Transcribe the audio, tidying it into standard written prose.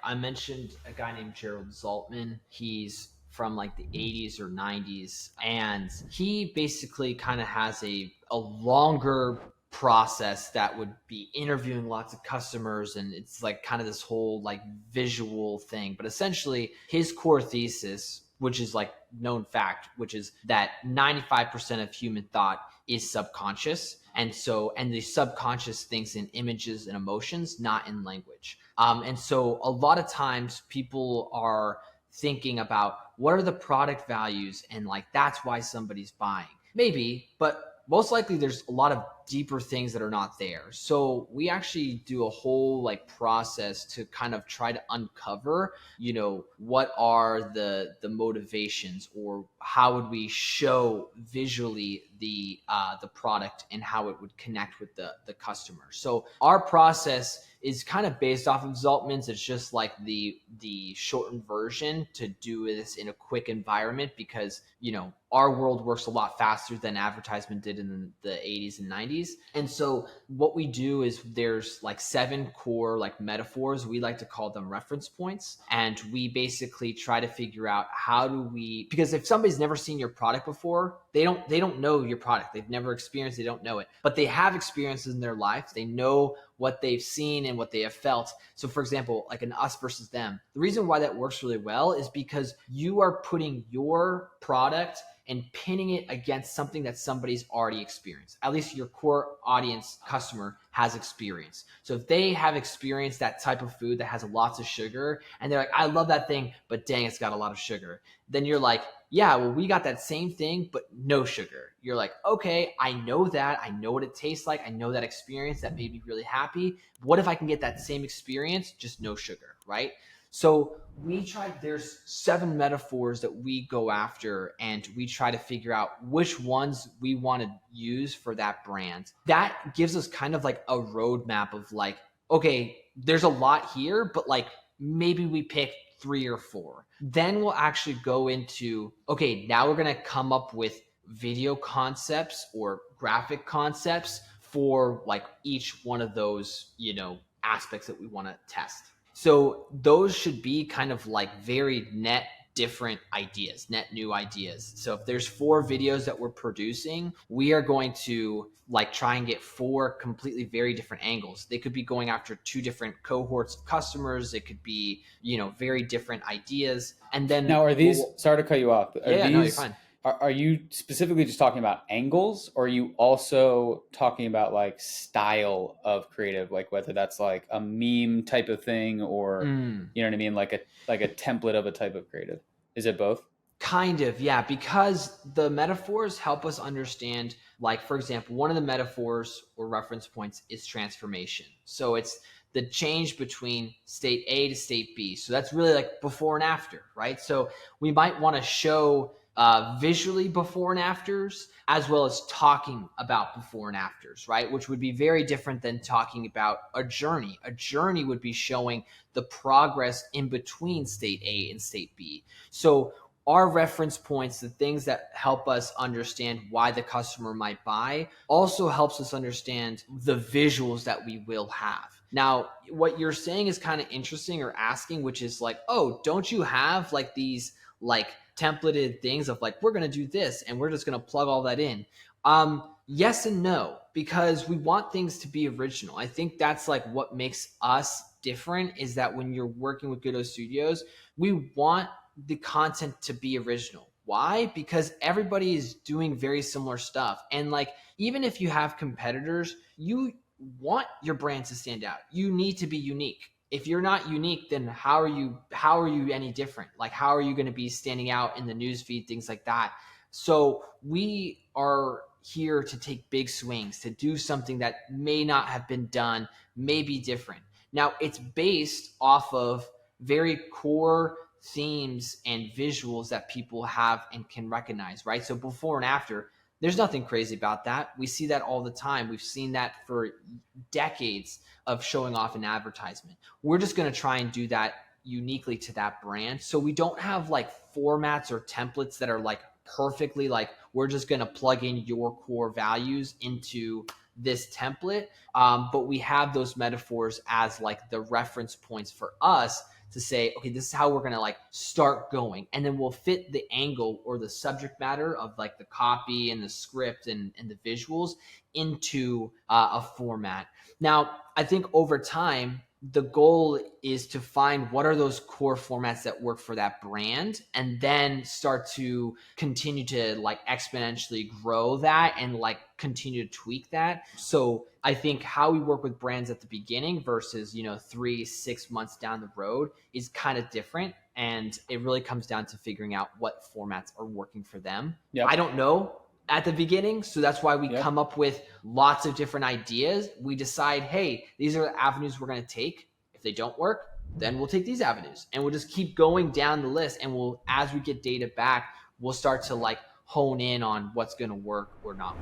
I mentioned a guy named Gerald Zaltman. He's from like the 80s or 90s, and he basically kind of has a longer process that would be interviewing lots of customers, and it's like kind of this whole like visual thing. But essentially his core thesis, which is like known fact, which is that 95% of human thought is subconscious. And the subconscious thinks in images and emotions, not in language. And so a lot of times people are thinking about what are the product values, and like that's why somebody's buying. Maybe, but most likely there's a lot of deeper things that are not there. So we actually do a whole like process to kind of try to uncover, what are the motivations, or how would we show visually the product and how it would connect with the customer. So our process is kind of based off of Zaltman's. It's just like the shortened version to do this in a quick environment, because our world works a lot faster than advertisement did in the 80s and 90s. And so what we do is there's like 7 core like metaphors. We like to call them reference points. And we basically try to figure out because if somebody's never seen your product before, they don't know your product. They've never experienced, they don't know it, but they have experiences in their life. They know what they've seen and what they have felt. So for example, like an us versus them, the reason why that works really well is because you are putting your product and pinning it against something that somebody's already experienced. At least your core audience customer has experience. So if they have experienced that type of food that has lots of sugar, and they're like, I love that thing, but dang, it's got a lot of sugar. Then you're like, yeah, well, we got that same thing, but no sugar. You're like, okay, I know that. I know what it tastes like. I know that experience that made me really happy. What if I can get that same experience, just no sugar, right? So there's 7 metaphors that we go after, and we try to figure out which ones we want to use for that brand. That gives us kind of like a roadmap of like, okay, there's a lot here, but like maybe we pick 3 or 4. Then we'll actually go into, okay, now we're going to come up with video concepts or graphic concepts for like each one of those, aspects that we want to test. So those should be kind of like very net different ideas, net new ideas. So if there's 4 videos that we're producing, we are going to like try and get 4 completely very different angles. They could be going after 2 different cohorts of customers. It could be, very different ideas. And then now, are these, sorry to cut you off, no, you're fine. Are you specifically just talking about angles, or are you also talking about like style of creative, like whether that's like a meme type of thing, or you know what I mean, like a template of a type of creative? Is it both? Kind of, yeah, because the metaphors help us understand, like, for example, one of the metaphors or reference points is transformation. So it's the change between state A to state B. So that's really like before and after, right? So we might want to show visually before and afters, as well as talking about before and afters, right? Which would be very different than talking about a journey. A journey would be showing the progress in between state A and state B. So our reference points, the things that help us understand why the customer might buy, also helps us understand the visuals that we will have. Now, what you're saying is kind of interesting, or asking, which is like, oh, don't you have like these like templated things of like, we're going to do this and we're just going to plug all that in? Yes and no, because we want things to be original. I think that's like what makes us different, is that when you're working with Goodo Studios, we want the content to be original. Why? Because everybody is doing very similar stuff. And like, even if you have competitors, you want your brand to stand out. You need to be unique. If you're not unique, then how are you any different? Like, how are you going to be standing out in the newsfeed, things like that? So we are here to take big swings, to do something that may not have been done, may be different. Now, it's based off of very core themes and visuals that people have and can recognize, right? So before and after, there's nothing crazy about that. We see that all the time. We've seen that for decades of showing off an advertisement. We're just going to try and do that uniquely to that brand. So we don't have like formats or templates that are like perfectly like, we're just going to plug in your core values into this template. But we have those metaphors as like the reference points for us to say, okay, this is how we're going to like start going. And then we'll fit the angle or the subject matter of like the copy and the script and the visuals into a format. Now, I think over time, the goal is to find what are those core formats that work for that brand, and then start to continue to like exponentially grow that and like continue to tweak that. So I think how we work with brands at the beginning versus, 3-6 months down the road is kind of different. And it really comes down to figuring out what formats are working for them. Yep. I don't know at the beginning. So that's why we come up with lots of different ideas. We decide, hey, these are the avenues we're going to take. If they don't work, then we'll take these avenues, and we'll just keep going down the list. And as we get data back, we'll start to like hone in on what's going to work or not.